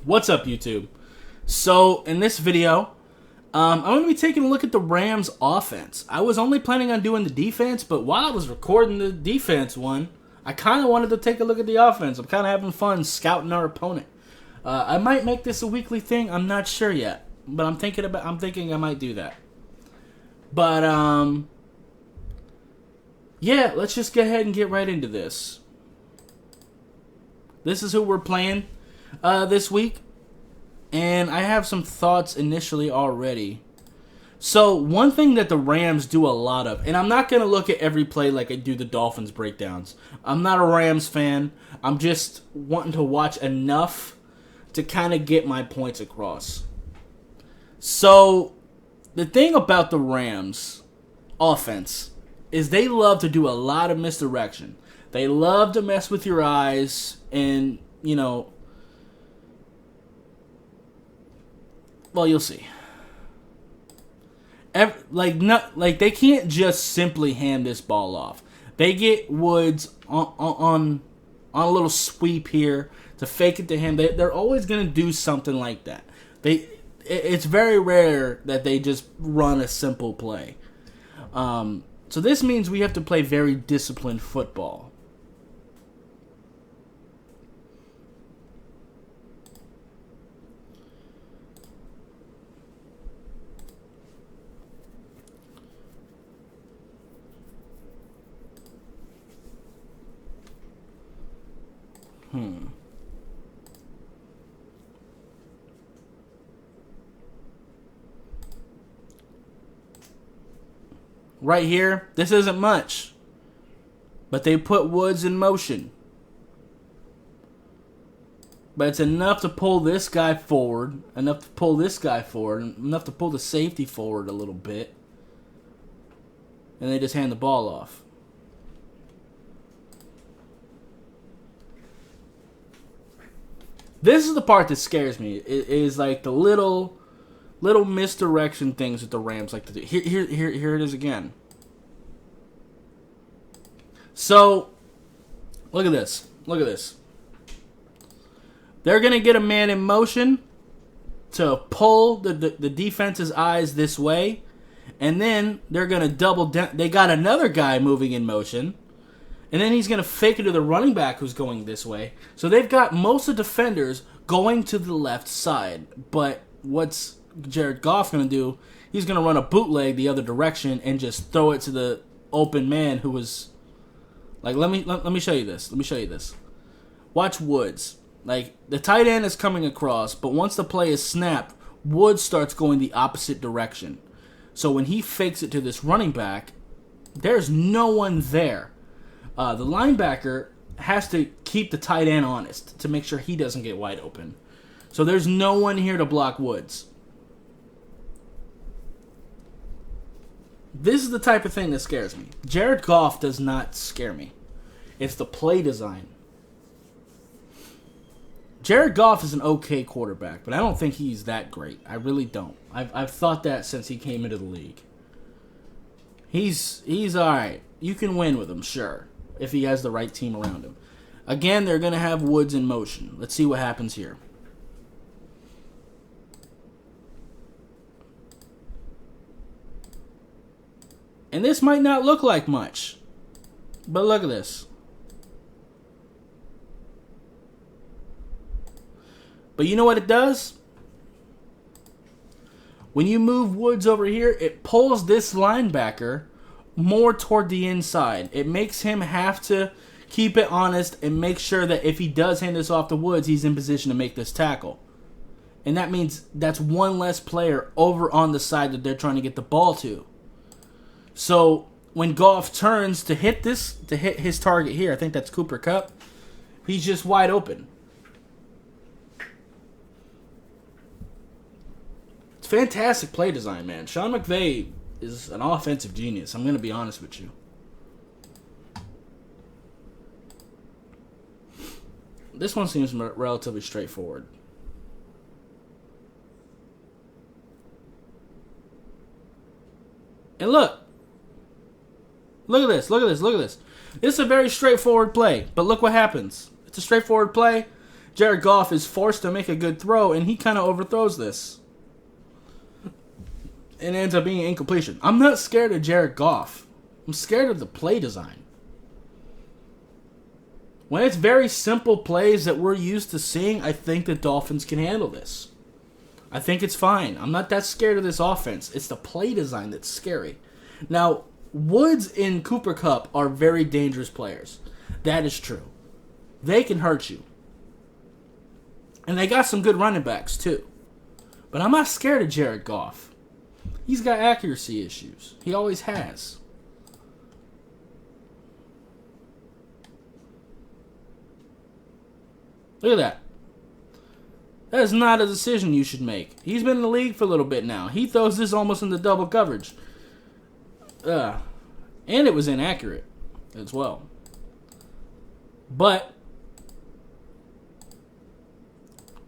What's up, YouTube? So, in this video, I'm going to be taking a look at the Rams' offense. I was only planning on doing the defense, but while I was recording the defense one, I kind of wanted to take a look at the offense. I'm kind of having fun scouting our opponent. I might make this a weekly thing. I'm not sure yet, but I'm thinking I might do that. But yeah, let's just go ahead and get right into this. This is who we're playing this week, and I have some thoughts initially already. So, one thing that the Rams do a lot of, and I'm not going to look at every play like I do the Dolphins breakdowns. I'm not a Rams fan. I'm just wanting to watch enough to kind of get my points across. So, the thing about the Rams offense is they love to do a lot of misdirection. They love to mess with your eyes and, you know, well, you'll see. They can't just simply hand this ball off. They get Woods on a little sweep here to fake it to him. They're always going to do something like that. It's very rare that they just run a simple play. So this means we have to play very disciplined football. Right here, this isn't much, but they put Woods in motion. But it's enough to pull this guy forward, enough to pull this guy forward, enough to pull the safety forward a little bit, and they just hand the ball off. This is the part that scares me. It is like the little misdirection things that the Rams like to do. Here it is again. So, look at this. Look at this. They're going to get a man in motion to pull the defense's eyes this way, and then they're going to double down. They got another guy moving in motion, and then he's going to fake it to the running back who's going this way. So they've got most of the defenders going to the left side. But what's Jared Goff going to do? He's going to run a bootleg the other direction and just throw it to the open man who was like, let me show you this. Let me show you this. Watch Woods. Like, the tight end is coming across, but once the play is snapped, Woods starts going the opposite direction. So when he fakes it to this running back, there's no one there. The linebacker has to keep the tight end honest to make sure he doesn't get wide open. So there's no one here to block Woods. This is the type of thing that scares me. Jared Goff does not scare me. It's the play design. Jared Goff is an okay quarterback, but I don't think he's that great. I really don't. I've thought that since he came into the league. He's all right. You can win with him, sure, if he has the right team around him. Again, they're going to have Woods in motion. Let's see what happens here. And this might not look like much, but look at this. But you know what it does? When you move Woods over here, it pulls this linebacker more toward the inside. It makes him have to keep it honest and make sure that if he does hand this off to Woods, he's in position to make this tackle. And that means that's one less player over on the side that they're trying to get the ball to. So when Goff turns to hit his target here, I think that's Cooper Kupp, he's just wide open. It's fantastic play design, man. Sean McVay is an offensive genius. I'm going to be honest with you. This one seems relatively straightforward. And look. Look at this. Look at this. Look at this. This is a very straightforward play. But look what happens. It's a straightforward play. Jared Goff is forced to make a good throw, and he kind of overthrows this. And ends up being an incompletion. I'm not scared of Jared Goff. I'm scared of the play design. When it's very simple plays that we're used to seeing, I think the Dolphins can handle this. I think it's fine. I'm not that scared of this offense. It's the play design that's scary. Now, Woods and Cooper Kupp are very dangerous players. That is true. They can hurt you. And they got some good running backs, too. But I'm not scared of Jared Goff. He's got accuracy issues. He always has. Look at that. That is not a decision you should make. He's been in the league for a little bit now. He throws this almost into double coverage. And it was inaccurate as well. But,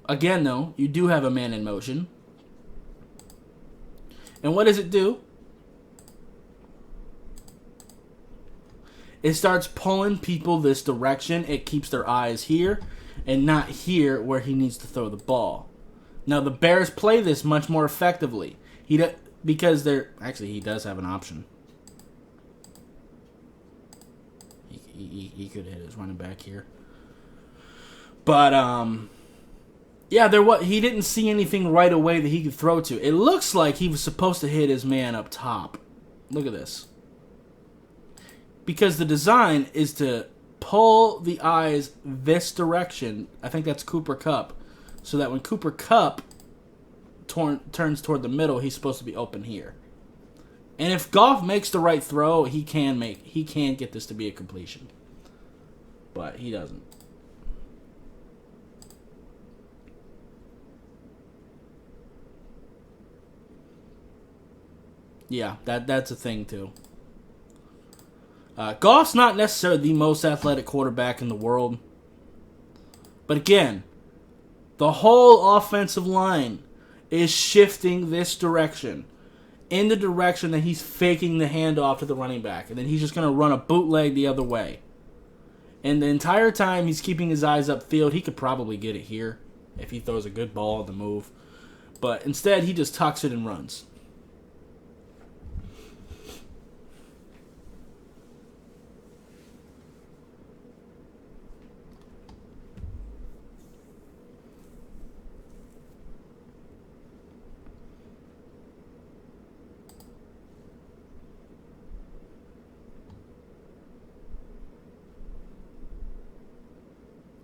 again though, you do have a man in motion. And what does it do? It starts pulling people this direction. It keeps their eyes here and not here where he needs to throw the ball. Now, the Bears play this much more effectively. Because he does have an option. He could hit his running back here. But, yeah, he didn't see anything right away that he could throw to. It looks like he was supposed to hit his man up top. Look at this. Because the design is to pull the eyes this direction. I think that's Cooper Kupp. So that when Cooper Kupp turns toward the middle, he's supposed to be open here. And if Goff makes the right throw, he can get this to be a completion. But he doesn't. Yeah, that's a thing too. Goff's not necessarily the most athletic quarterback in the world. But again, the whole offensive line is shifting this direction. In the direction that he's faking the handoff to the running back. And then he's just going to run a bootleg the other way. And the entire time he's keeping his eyes upfield. He could probably get it here if he throws a good ball on the move. But instead, he just tucks it and runs.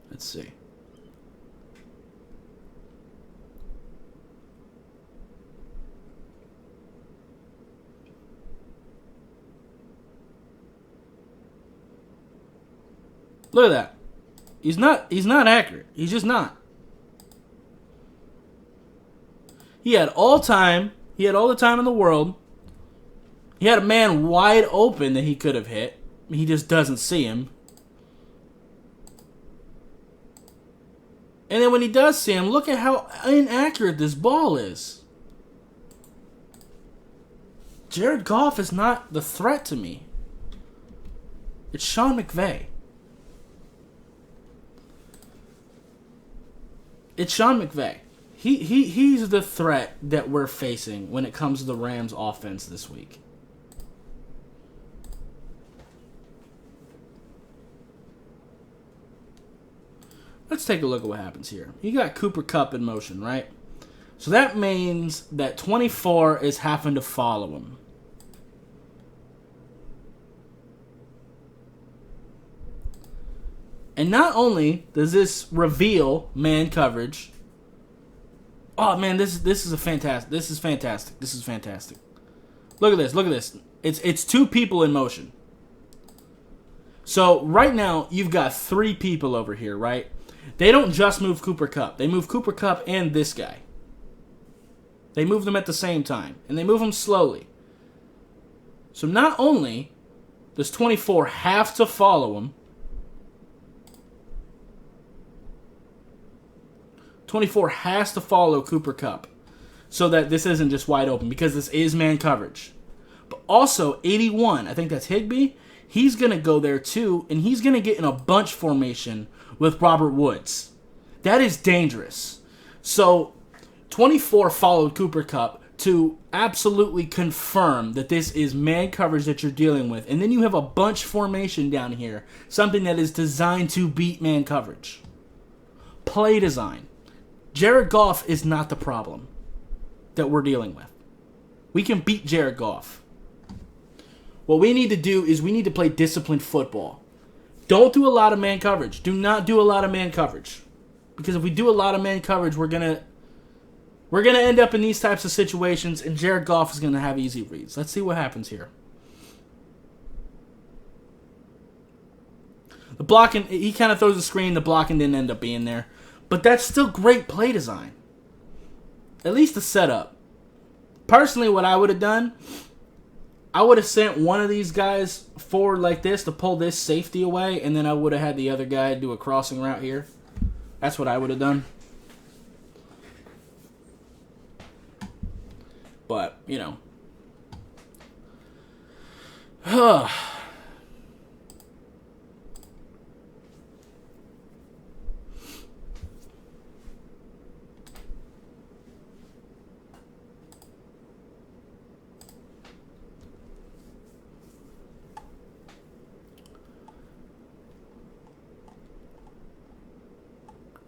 Let's see. Look at that. He's not accurate. He's just not. He had all time. He had all the time in the world. He had a man wide open that he could have hit. He just doesn't see him. And then when he does see him, look at how inaccurate this ball is. Jared Goff is not the threat to me. It's Sean McVay. It's Sean McVay. He's the threat that we're facing when it comes to the Rams offense this week. Let's take a look at what happens here. You got Cooper Kupp in motion, right? So that means that 24 is having to follow him. And not only does this reveal man coverage. Oh man, this is fantastic. This is fantastic. Look at this. It's two people in motion. So right now you've got three people over here, right? They don't just move Cooper Kupp. They move Cooper Kupp and this guy. They move them at the same time. And they move them slowly. So not only does 24 have to follow him, 24 has to follow Cooper Kupp so that this isn't just wide open because this is man coverage. But also 81, I think that's Higbee, he's going to go there too, and he's going to get in a bunch formation with Robert Woods. That is dangerous. So 24 followed Cooper Kupp to absolutely confirm that this is man coverage that you're dealing with. And then you have a bunch formation down here, something that is designed to beat man coverage. Play design. Jared Goff is not the problem that we're dealing with. We can beat Jared Goff. What we need to do is we need to play disciplined football. Don't do a lot of man coverage. Do not do a lot of man coverage. Because if we do a lot of man coverage, we're going to end up in these types of situations, and Jared Goff is going to have easy reads. Let's see what happens here. The blocking, he kind of throws the screen. The blocking didn't end up being there. But that's still great play design. At least the setup. Personally, what I would have done, I would have sent one of these guys forward like this to pull this safety away, and then I would have had the other guy do a crossing route here. That's what I would have done. But, you know.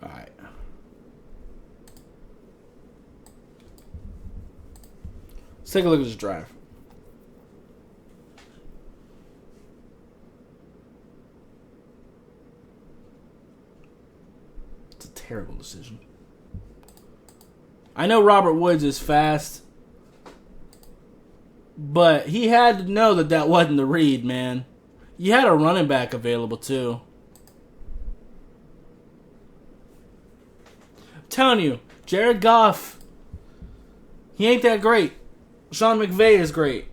Alright. Let's take a look at this drive. It's a terrible decision. I know Robert Woods is fast, but he had to know that that wasn't the read, man. You had a running back available, too. I'm telling you, Jared Goff, he ain't that great. Sean McVay is great.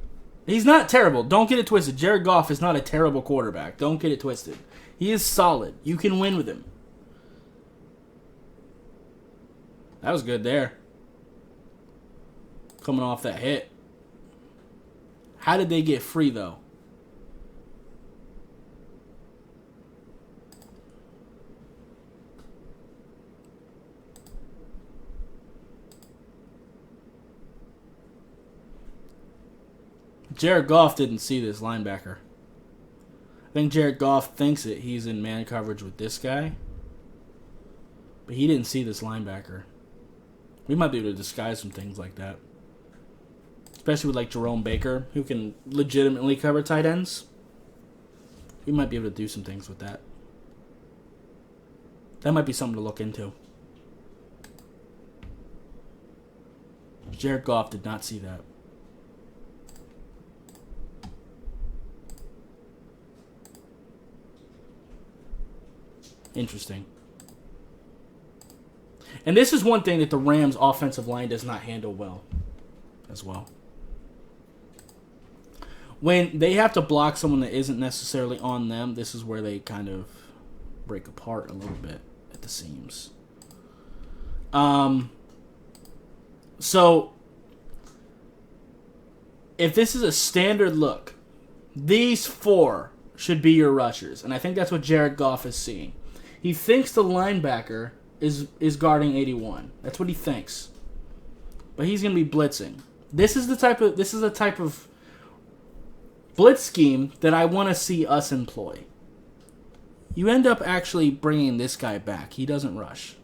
He's not terrible. Don't get it twisted. Jared Goff is not a terrible quarterback. Don't get it twisted. He is solid. You can win with him. That was good there. Coming off that hit. How did they get free, though? Jared Goff didn't see this linebacker. I think Jared Goff thinks that he's in man coverage with this guy. But he didn't see this linebacker. We might be able to disguise some things like that. Especially with like Jerome Baker, who can legitimately cover tight ends. We might be able to do some things with that. That might be something to look into. Jared Goff did not see that. Interesting. And this is one thing that the Rams' offensive line does not handle well as well. When they have to block someone that isn't necessarily on them, this is where they kind of break apart a little bit at the seams. So, if this is a standard look, these four should be your rushers. And I think that's what Jared Goff is seeing. He thinks the linebacker is guarding 81. That's what he thinks. But he's going to be blitzing. This is the type of blitz scheme that I want to see us employ. You end up actually bringing this guy back. He doesn't rush.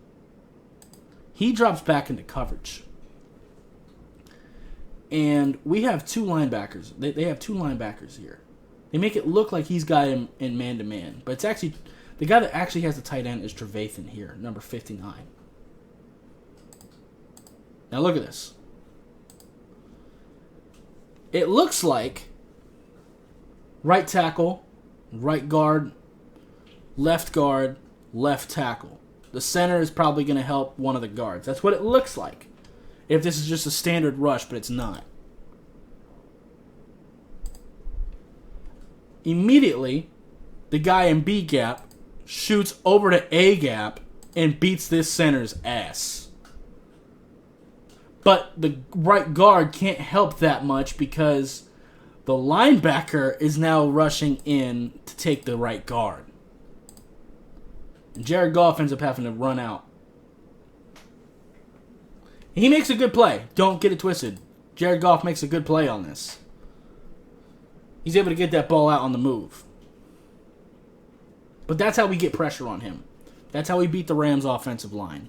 He drops back into coverage. And we have two linebackers. They have two linebackers here. They make it look like he's got him in man-to-man. But it's actually... The guy that actually has the tight end is Trevathan here, number 59. Now look at this. It looks like right tackle, right guard, left tackle. The center is probably going to help one of the guards. That's what it looks like. If this is just a standard rush, but it's not. Immediately, the guy in B gap shoots over to A gap and beats this center's ass. But the right guard can't help that much because the linebacker is now rushing in to take the right guard. And Jared Goff ends up having to run out He makes a good play. Don't get it twisted. Jared Goff makes a good play on this. He's able to get that ball out on the move. But that's how we get pressure on him. That's how we beat the Rams' offensive line.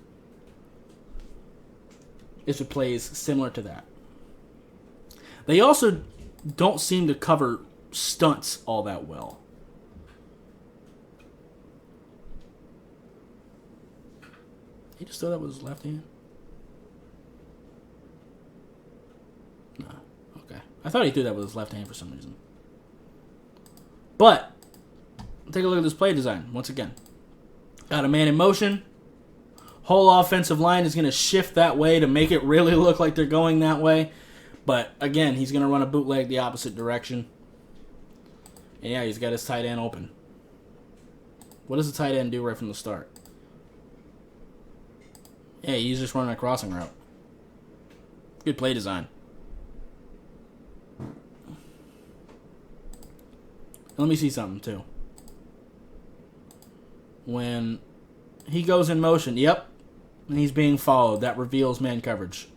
Is with plays similar to that. They also don't seem to cover stunts all that well. He just threw that with his left hand? No. Okay. I thought he threw that with his left hand for some reason. But, take a look at this play design once again. Got a man in motion. Whole offensive line is going to shift that way to make it really look like they're going that way. But, again, he's going to run a bootleg the opposite direction. And, yeah, he's got his tight end open. What does the tight end do right from the start? Yeah, he's just running a crossing route. Good play design. Let me see something, too. When he goes in motion, yep, and he's being followed. That reveals man coverage.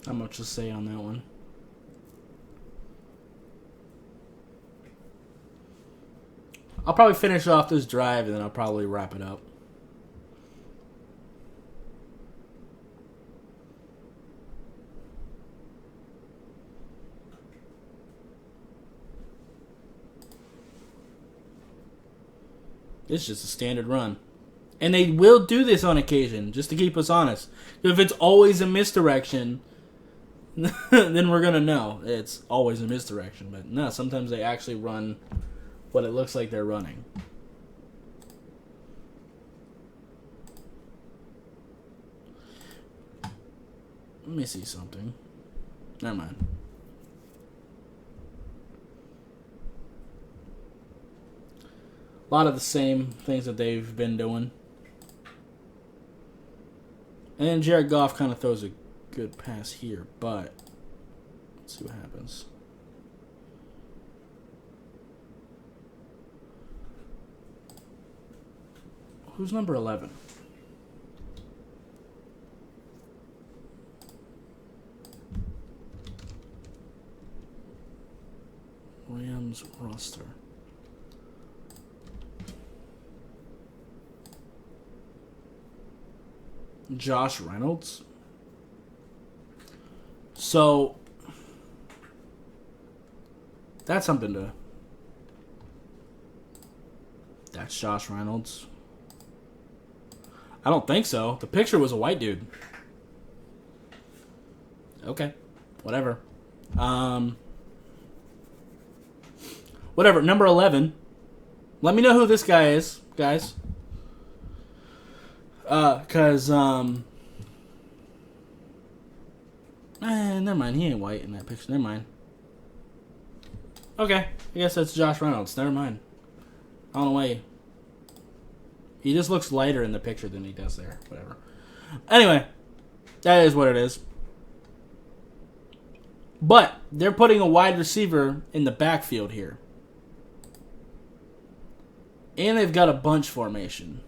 Not much to say on that one. I'll probably finish off this drive and then I'll probably wrap it up. It's just a standard run. And they will do this on occasion, just to keep us honest. If it's always a misdirection, then we're going to know it's always a misdirection. But no, sometimes they actually run what it looks like they're running. Let me see something. Never mind. A lot of the same things that they've been doing. And then Jared Goff kind of throws a good pass here, but let's see what happens. Who's number 11? Rams roster. Josh Reynolds. So that's something to. That's Josh Reynolds. I don't think so. The picture was a white dude. Okay. Whatever. Whatever. Number 11. Let me know who this guy is, guys. Never mind. He ain't white in that picture. Never mind. Okay. I guess that's Josh Reynolds. Never mind. I don't know why. He just looks lighter in the picture than he does there. Whatever. Anyway. That is what it is. But they're putting a wide receiver in the backfield here. And they've got a bunch formation.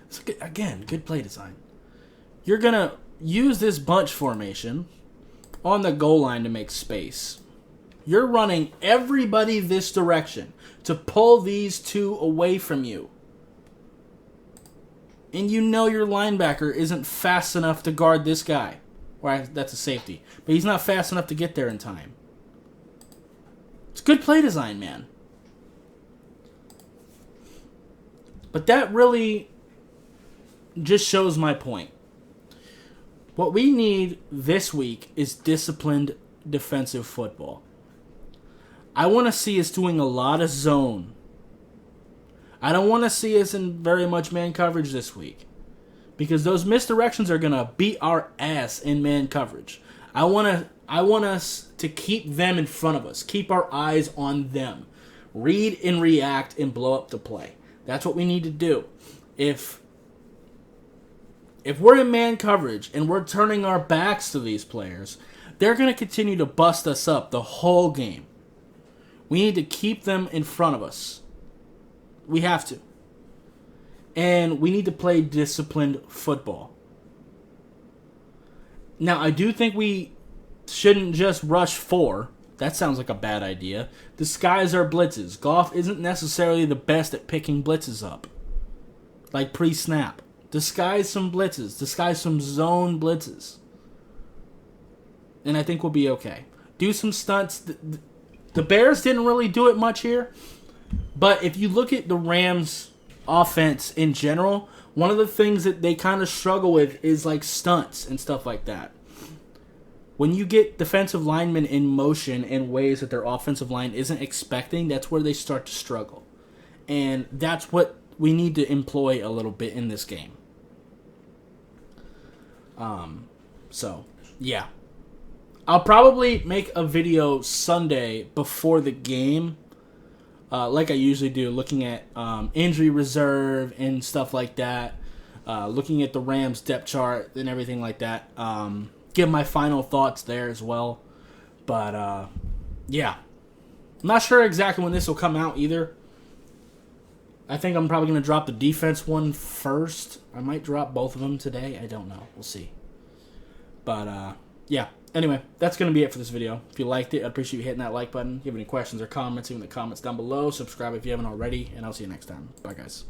So again, good play design. You're going to use this bunch formation on the goal line to make space. You're running everybody this direction to pull these two away from you. And you know your linebacker isn't fast enough to guard this guy. Well, that's a safety. But he's not fast enough to get there in time. It's good play design, man. But that really just shows my point. What we need this week is disciplined defensive football. I want to see us doing a lot of zone. I don't want to see us in very much man coverage this week, because those misdirections are going to beat our ass in man coverage. I want us to keep them in front of us. Keep our eyes on them. Read and react and blow up the play. That's what we need to do. If we're in man coverage and we're turning our backs to these players, they're going to continue to bust us up the whole game. We need to keep them in front of us. We have to. And we need to play disciplined football. Now, I do think we shouldn't just rush 4. That sounds like a bad idea. Disguise our blitzes. Goff isn't necessarily the best at picking blitzes up, like pre-snap. Disguise some blitzes. Disguise some zone blitzes. And I think we'll be okay. Do some stunts. The Bears didn't really do it much here. But if you look at the Rams' offense in general, one of the things that they kind of struggle with is like stunts and stuff like that. When you get defensive linemen in motion in ways that their offensive line isn't expecting, that's where they start to struggle. And that's what we need to employ a little bit in this game. So, yeah. I'll probably make a video Sunday before the game, like I usually do, looking at injury reserve and stuff like that, looking at the Rams depth chart and everything like that. Give my final thoughts there as well. But, yeah. I'm not sure exactly when this will come out either. I think I'm probably going to drop the defense one first. I might drop both of them today. I don't know. We'll see. But, yeah. Anyway, that's going to be it for this video. If you liked it, I'd appreciate you hitting that like button. If you have any questions or comments, leave in the comments down below. Subscribe if you haven't already, and I'll see you next time. Bye, guys.